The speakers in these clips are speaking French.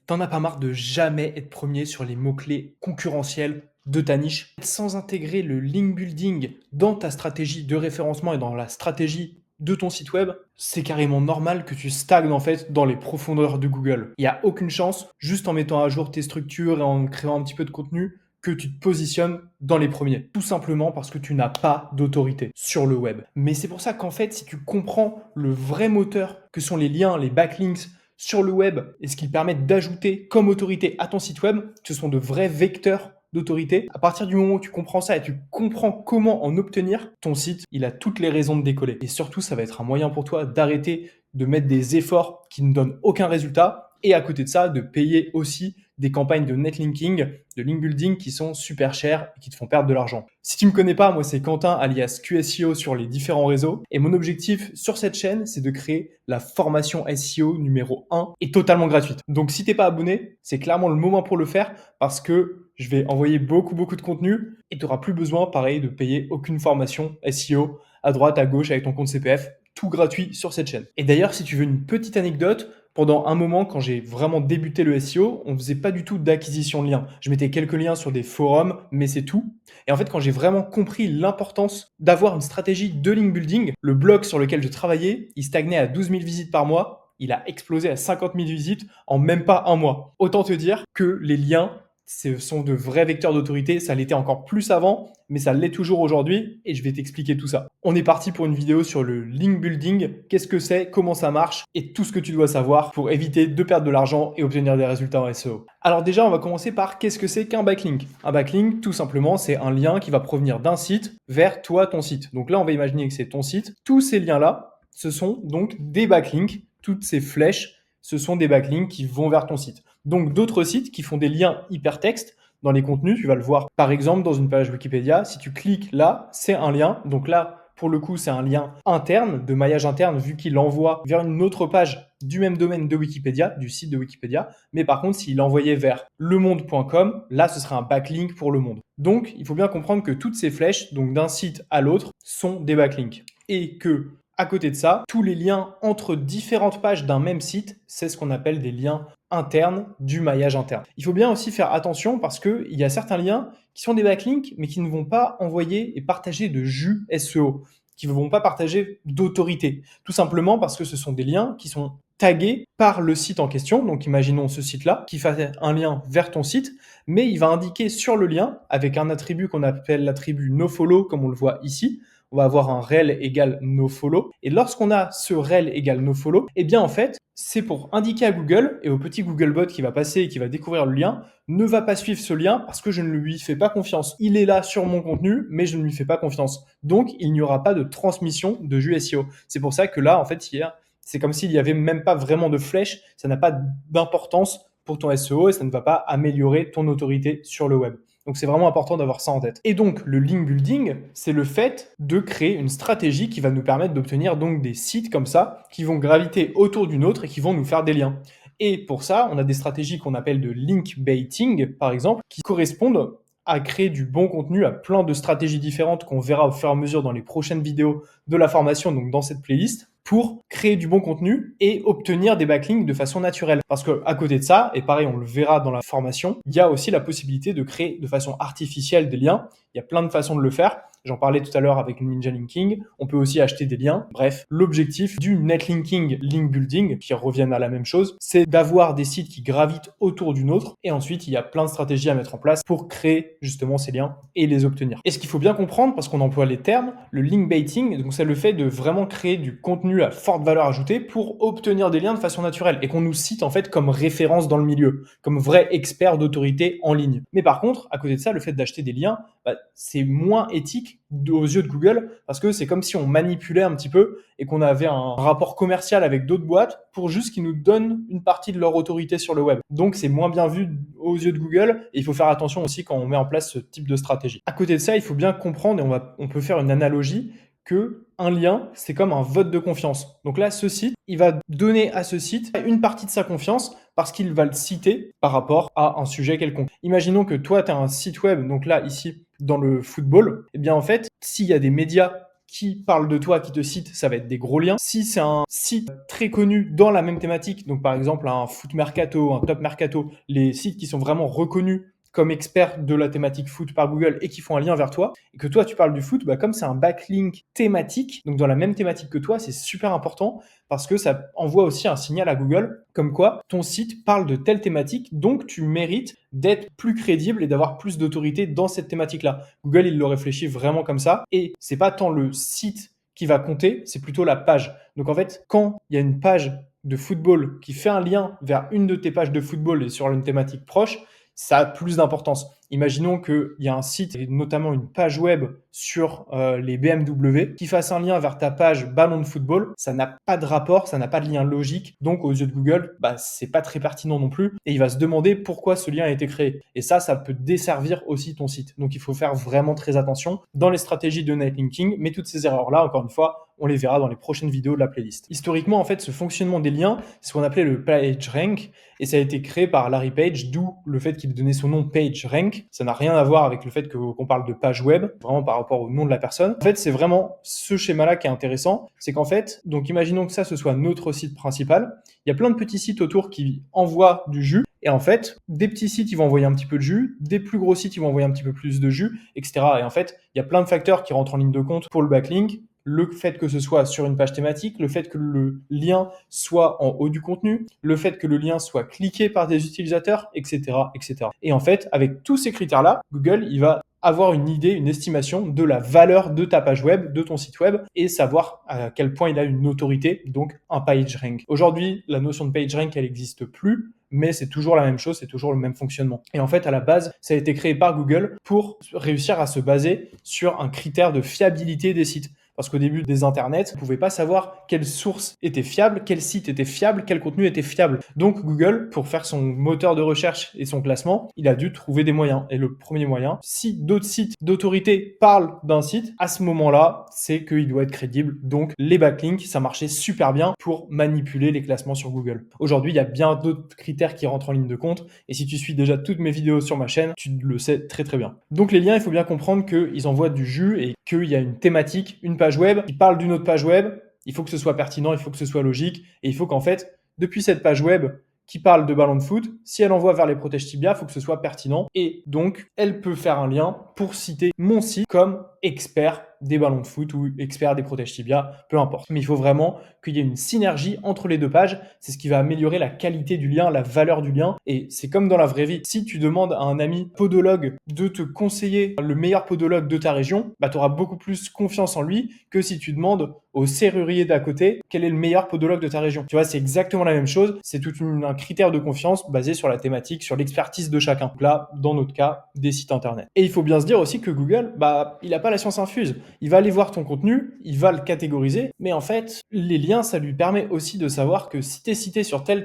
T'en as pas marre de jamais être premier sur les mots-clés concurrentiels de ta niche? Sans intégrer le link building dans ta stratégie de référencement et dans la stratégie de ton site web, c'est carrément normal que tu stagnes en fait dans les profondeurs de Google. Il n'y a aucune chance, juste en mettant à jour tes structures et en créant un petit peu de contenu, que tu te positionnes dans les premiers. Tout simplement parce que tu n'as pas d'autorité sur le web. Mais c'est pour ça qu'en fait, si tu comprends le vrai moteur que sont les liens, les backlinks, sur le web et ce qu'ils permettent d'ajouter comme autorité à ton site web, ce sont de vrais vecteurs d'autorité. À partir du moment où tu comprends ça et tu comprends comment en obtenir, ton site, il a toutes les raisons de décoller. Et surtout, ça va être un moyen pour toi d'arrêter de mettre des efforts qui ne donnent aucun résultat et à côté de ça, de payer aussi des campagnes de netlinking, de link building qui sont super chères et qui te font perdre de l'argent. Si tu me connais pas, moi c'est Quentin alias QSEO sur les différents réseaux et mon objectif sur cette chaîne, c'est de créer la formation SEO numéro 1 et totalement gratuite. Donc si t'es pas abonné, c'est clairement le moment pour le faire parce que je vais envoyer beaucoup de contenu et tu n'auras plus besoin, pareil, de payer aucune formation SEO à droite, à gauche avec ton compte CPF, tout gratuit sur cette chaîne. Et d'ailleurs, si tu veux une petite anecdote, pendant un moment, quand j'ai vraiment débuté le SEO, on faisait pas du tout d'acquisition de liens. Je mettais quelques liens sur des forums, mais c'est tout. Et en fait, quand j'ai vraiment compris l'importance d'avoir une stratégie de link building, le blog sur lequel je travaillais, il stagnait à 12 000 visites par mois. Il a explosé à 50 000 visites en même pas un mois. Autant te dire que les liens, ce sont de vrais vecteurs d'autorité. Ça l'était encore plus avant, mais ça l'est toujours aujourd'hui et je vais t'expliquer tout ça. On est parti pour une vidéo sur le link building. Qu'est-ce que c'est, comment ça marche et tout ce que tu dois savoir pour éviter de perdre de l'argent et obtenir des résultats en SEO. Alors déjà, on va commencer par qu'est-ce que c'est qu'un backlink. Un backlink, tout simplement, c'est un lien qui va provenir d'un site vers toi, ton site. Donc là, on va imaginer que c'est ton site. Tous ces liens-là, ce sont donc des backlinks. Toutes ces flèches, ce sont des backlinks qui vont vers ton site. Donc d'autres sites qui font des liens hypertextes dans les contenus, tu vas le voir par exemple dans une page Wikipédia. Si tu cliques là, c'est un lien. Donc là, pour le coup, c'est un lien interne, de maillage interne, vu qu'il envoie vers une autre page du même domaine de Wikipédia, du site de Wikipédia. Mais par contre, s'il envoyait vers lemonde.com, là, ce serait un backlink pour Le Monde. Donc, il faut bien comprendre que toutes ces flèches, donc d'un site à l'autre, sont des backlinks. Et que à côté de ça, tous les liens entre différentes pages d'un même site, c'est ce qu'on appelle des liens internes du maillage interne. Il faut bien aussi faire attention parce qu'il y a certains liens qui sont des backlinks, mais qui ne vont pas envoyer et partager de jus SEO, qui ne vont pas partager d'autorité. Tout simplement parce que ce sont des liens qui sont tagués par le site en question. Donc imaginons ce site-là qui fait un lien vers ton site, mais il va indiquer sur le lien avec un attribut qu'on appelle l'attribut nofollow, comme on le voit ici. On va avoir un rel égale nofollow. Et lorsqu'on a ce rel égale nofollow, eh bien en fait, c'est pour indiquer à Google et au petit Googlebot qui va passer et qui va découvrir le lien, ne va pas suivre ce lien parce que je ne lui fais pas confiance. Il est là sur mon contenu, mais je ne lui fais pas confiance. Donc, il n'y aura pas de transmission de jus SEO. C'est pour ça que là, en fait, c'est comme s'il n'y avait même pas vraiment de flèche. Ça n'a pas d'importance pour ton SEO et ça ne va pas améliorer ton autorité sur le web. Donc c'est vraiment important d'avoir ça en tête. Et donc le link building, c'est le fait de créer une stratégie qui va nous permettre d'obtenir donc des sites comme ça qui vont graviter autour d'une autre et qui vont nous faire des liens. Et pour ça, on a des stratégies qu'on appelle de link baiting, par exemple, qui correspondent à créer du bon contenu à plein de stratégies différentes qu'on verra au fur et à mesure dans les prochaines vidéos de la formation, donc dans cette playlist, pour créer du bon contenu et obtenir des backlinks de façon naturelle. Parce que à côté de ça, et pareil, on le verra dans la formation, il y a aussi la possibilité de créer de façon artificielle des liens. Il y a plein de façons de le faire. J'en parlais tout à l'heure avec le Ninja Linking. On peut aussi acheter des liens. Bref, l'objectif du netlinking link building, qui reviennent à la même chose, c'est d'avoir des sites qui gravitent autour d'une autre. Et ensuite, il y a plein de stratégies à mettre en place pour créer justement ces liens et les obtenir. Et ce qu'il faut bien comprendre, parce qu'on emploie les termes, le link baiting, donc c'est le fait de vraiment créer du contenu à forte valeur ajoutée pour obtenir des liens de façon naturelle et qu'on nous cite en fait comme référence dans le milieu, comme vrai expert d'autorité en ligne. Mais par contre, à côté de ça, le fait d'acheter des liens, c'est moins éthique aux yeux de Google parce que c'est comme si on manipulait un petit peu et qu'on avait un rapport commercial avec d'autres boîtes pour juste qu'ils nous donnent une partie de leur autorité sur le web. Donc c'est moins bien vu aux yeux de Google et il faut faire attention aussi quand on met en place ce type de stratégie. À côté de ça, il faut bien comprendre et on peut faire une analogie que un lien, c'est comme un vote de confiance. Donc là, ce site, il va donner à ce site une partie de sa confiance parce qu'il va le citer par rapport à un sujet quelconque. Imaginons que toi, tu as un site web, donc là, ici, dans le football, eh bien en fait, s'il y a des médias qui parle de toi, qui te cite, ça va être des gros liens. Si c'est un site très connu dans la même thématique, donc par exemple un Foot Mercato, un Top Mercato, les sites qui sont vraiment reconnus comme experts de la thématique foot par Google et qui font un lien vers toi, et que toi tu parles du foot, bah, comme c'est un backlink thématique, donc dans la même thématique que toi, c'est super important parce que ça envoie aussi un signal à Google comme quoi ton site parle de telle thématique, donc tu mérites d'être plus crédible et d'avoir plus d'autorité dans cette thématique-là. Google, il le réfléchit vraiment comme ça, et c'est pas tant le site qui va compter, c'est plutôt la page. Donc en fait, quand il y a une page de football qui fait un lien vers une de tes pages de football et sur une thématique proche, ça a plus d'importance. Imaginons qu'il y a un site, et notamment une page web sur les BMW, qui fasse un lien vers ta page ballon de football. Ça n'a pas de rapport, ça n'a pas de lien logique. Donc, aux yeux de Google, bah, c'est pas très pertinent non plus. Et il va se demander pourquoi ce lien a été créé. Et ça peut desservir aussi ton site. Donc, il faut faire vraiment très attention dans les stratégies de netlinking. Mais toutes ces erreurs-là, encore une fois, on les verra dans les prochaines vidéos de la playlist. Historiquement, en fait, ce fonctionnement des liens, c'est ce qu'on appelait le PageRank, et ça a été créé par Larry Page, d'où le fait qu'il ait donné son nom PageRank. Ça n'a rien à voir avec le fait qu'on parle de page web, vraiment par rapport au nom de la personne. En fait, c'est vraiment ce schéma-là qui est intéressant. C'est qu'en fait, donc imaginons que ça, ce soit notre site principal. Il y a plein de petits sites autour qui envoient du jus. Et en fait, des petits sites, ils vont envoyer un petit peu de jus, des plus gros sites, ils vont envoyer un petit peu plus de jus, etc. Et en fait, il y a plein de facteurs qui rentrent en ligne de compte pour le backlink. Le fait que ce soit sur une page thématique, le fait que le lien soit en haut du contenu, le fait que le lien soit cliqué par des utilisateurs, etc., etc. Et en fait, avec tous ces critères-là, Google, il va avoir une idée, une estimation de la valeur de ta page web, de ton site web, et savoir à quel point il a une autorité, donc un PageRank. Aujourd'hui, la notion de PageRank, elle n'existe plus, mais c'est toujours la même chose, c'est toujours le même fonctionnement. Et en fait, à la base, ça a été créé par Google pour réussir à se baser sur un critère de fiabilité des sites. Parce qu'au début des internets, on ne pouvait pas savoir quelle source était fiable, quel site était fiable, quel contenu était fiable. Donc Google, pour faire son moteur de recherche et son classement, il a dû trouver des moyens. Et le premier moyen, si d'autres sites d'autorité parlent d'un site, à ce moment-là, c'est qu'il doit être crédible. Donc les backlinks, ça marchait super bien pour manipuler les classements sur Google. Aujourd'hui, il y a bien d'autres critères qui rentrent en ligne de compte. Et si tu suis déjà toutes mes vidéos sur ma chaîne, tu le sais très très bien. Donc les liens, il faut bien comprendre qu'ils envoient du jus et qu'il y a une thématique, une page web qui parle d'une autre page web. Il faut que ce soit pertinent, il faut que ce soit logique, et il faut qu'en fait, depuis cette page web qui parle de ballon de foot, si elle envoie vers les protèges tibia, il faut que ce soit pertinent, et donc elle peut faire un lien pour citer mon site comme expert des ballons de foot ou expert des protèges tibia, peu importe. Mais il faut vraiment qu'il y ait une synergie entre les deux pages. C'est ce qui va améliorer la qualité du lien, la valeur du lien. Et c'est comme dans la vraie vie. Si tu demandes à un ami podologue de te conseiller le meilleur podologue de ta région, bah, tu auras beaucoup plus confiance en lui que si tu demandes au serrurier d'à côté quel est le meilleur podologue de ta région. Tu vois, c'est exactement la même chose. C'est tout un critère de confiance basé sur la thématique, sur l'expertise de chacun. Donc là, dans notre cas, des sites internet. Et il faut bien se dire aussi que Google, bah, il n'a pas la science infuse. Il va aller voir ton contenu, il va le catégoriser, mais en fait, les liens, ça lui permet aussi de savoir que si tu es cité sur tel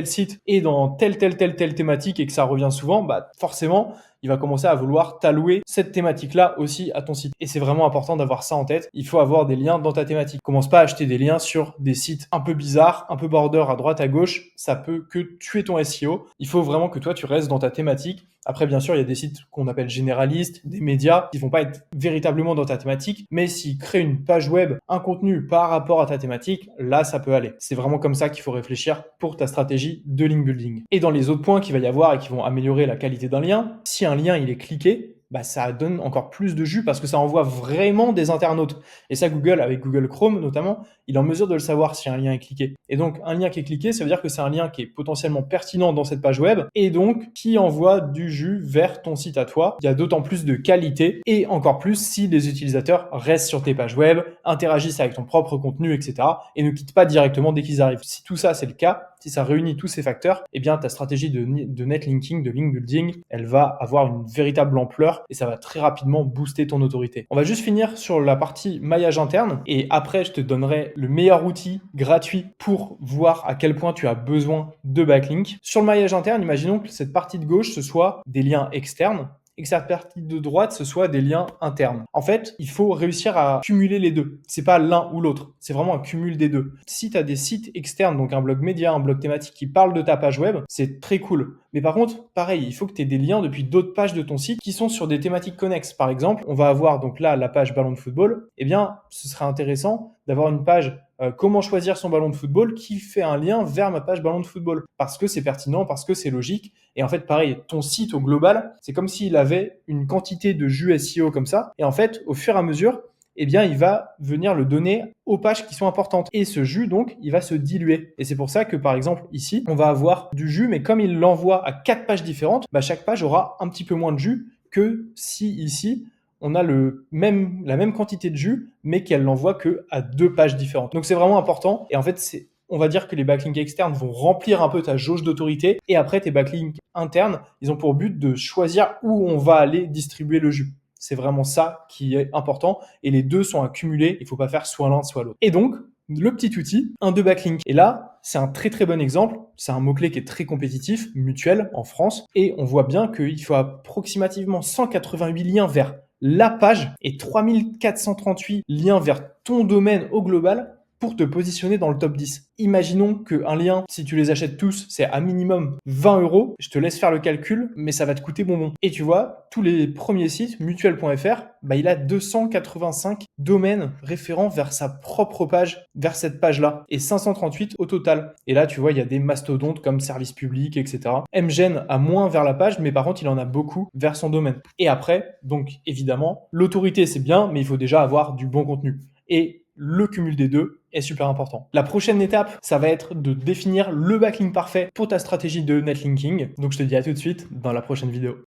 site et dans telle thématique et que ça revient souvent, bah forcément, il va commencer à vouloir t'allouer cette thématique-là aussi à ton site. Et c'est vraiment important d'avoir ça en tête. Il faut avoir des liens dans ta thématique. Commence pas à acheter des liens sur des sites un peu bizarres, un peu border à droite, à gauche. Ça peut que tuer ton SEO. Il faut vraiment que toi, tu restes dans ta thématique. Après, bien sûr, il y a des sites qu'on appelle généralistes, des médias qui vont pas être véritablement dans ta thématique. Mais s'ils créent une page web, un contenu par rapport à ta thématique, là, ça peut aller. C'est vraiment comme ça qu'il faut réfléchir pour ta stratégie de link building. Et dans les autres points qu'il va y avoir et qui vont améliorer la qualité d'un lien, si un lien il est cliqué, bah, ça donne encore plus de jus parce que ça envoie vraiment des internautes. Et ça, Google, avec Google Chrome notamment, il est en mesure de le savoir si un lien est cliqué. Et donc, un lien qui est cliqué, ça veut dire que c'est un lien qui est potentiellement pertinent dans cette page web et donc qui envoie du jus vers ton site à toi. Il y a d'autant plus de qualité et encore plus si les utilisateurs restent sur tes pages web, interagissent avec ton propre contenu, etc. et ne quittent pas directement dès qu'ils arrivent. Si tout ça, c'est le cas, si ça réunit tous ces facteurs, eh bien, ta stratégie de netlinking, de link building, elle va avoir une véritable ampleur et ça va très rapidement booster ton autorité. On va juste finir sur la partie maillage interne et après, je te donnerai le meilleur outil gratuit pour voir à quel point tu as besoin de backlink. Sur le maillage interne, imaginons que cette partie de gauche, ce soit des liens externes et que cette partie de droite, ce soit des liens internes. En fait, il faut réussir à cumuler les deux. C'est pas l'un ou l'autre, c'est vraiment un cumul des deux. Si tu as des sites externes, donc un blog média, un blog thématique qui parle de ta page web, c'est très cool. Mais par contre, pareil, il faut que tu aies des liens depuis d'autres pages de ton site qui sont sur des thématiques connexes. Par exemple, on va avoir donc là la page ballon de football. Eh bien, ce serait intéressant d'avoir une page comment choisir son ballon de football qui fait un lien vers ma page ballon de football. Parce que c'est pertinent, parce que c'est logique. Et en fait, pareil, ton site au global, c'est comme s'il avait une quantité de jus SEO comme ça. Et en fait, au fur et à mesure, eh bien, il va venir le donner aux pages qui sont importantes. Et ce jus, donc, il va se diluer. Et c'est pour ça que, par exemple, ici, on va avoir du jus, mais comme il l'envoie à 4 pages différentes, bah, chaque page aura un petit peu moins de jus que si ici, on a la même quantité de jus, mais qu'elle l'envoie que à 2 pages différentes. Donc c'est vraiment important. Et en fait, on va dire que les backlinks externes vont remplir un peu ta jauge d'autorité. Et après, tes backlinks internes, ils ont pour but de choisir où on va aller distribuer le jus. C'est vraiment ça qui est important. Et les deux sont accumulés. Il ne faut pas faire soit l'un, soit l'autre. Et donc, le petit outil, un de backlink. Et là, c'est un très très bon exemple. C'est un mot-clé qui est très compétitif, mutuel en France. Et on voit bien qu'il faut approximativement 188 liens vers la page et 3438 liens vers ton domaine au global pour te positionner dans le top 10. Imaginons qu'un lien, si tu les achètes tous, c'est à minimum 20 euros. Je te laisse faire le calcul, mais ça va te coûter bonbon. Et tu vois, tous les premiers sites, mutuel.fr, bah, il a 285 domaines référents vers sa propre page, vers cette page-là, et 538 au total. Et là, tu vois, il y a des mastodontes comme Service Public, etc. MGen a moins vers la page, mais par contre, il en a beaucoup vers son domaine. Et après, donc évidemment, l'autorité, c'est bien, mais il faut déjà avoir du bon contenu. Et le cumul des deux est super important. La prochaine étape, ça va être de définir le backlink parfait pour ta stratégie de netlinking. Donc je te dis à tout de suite dans la prochaine vidéo.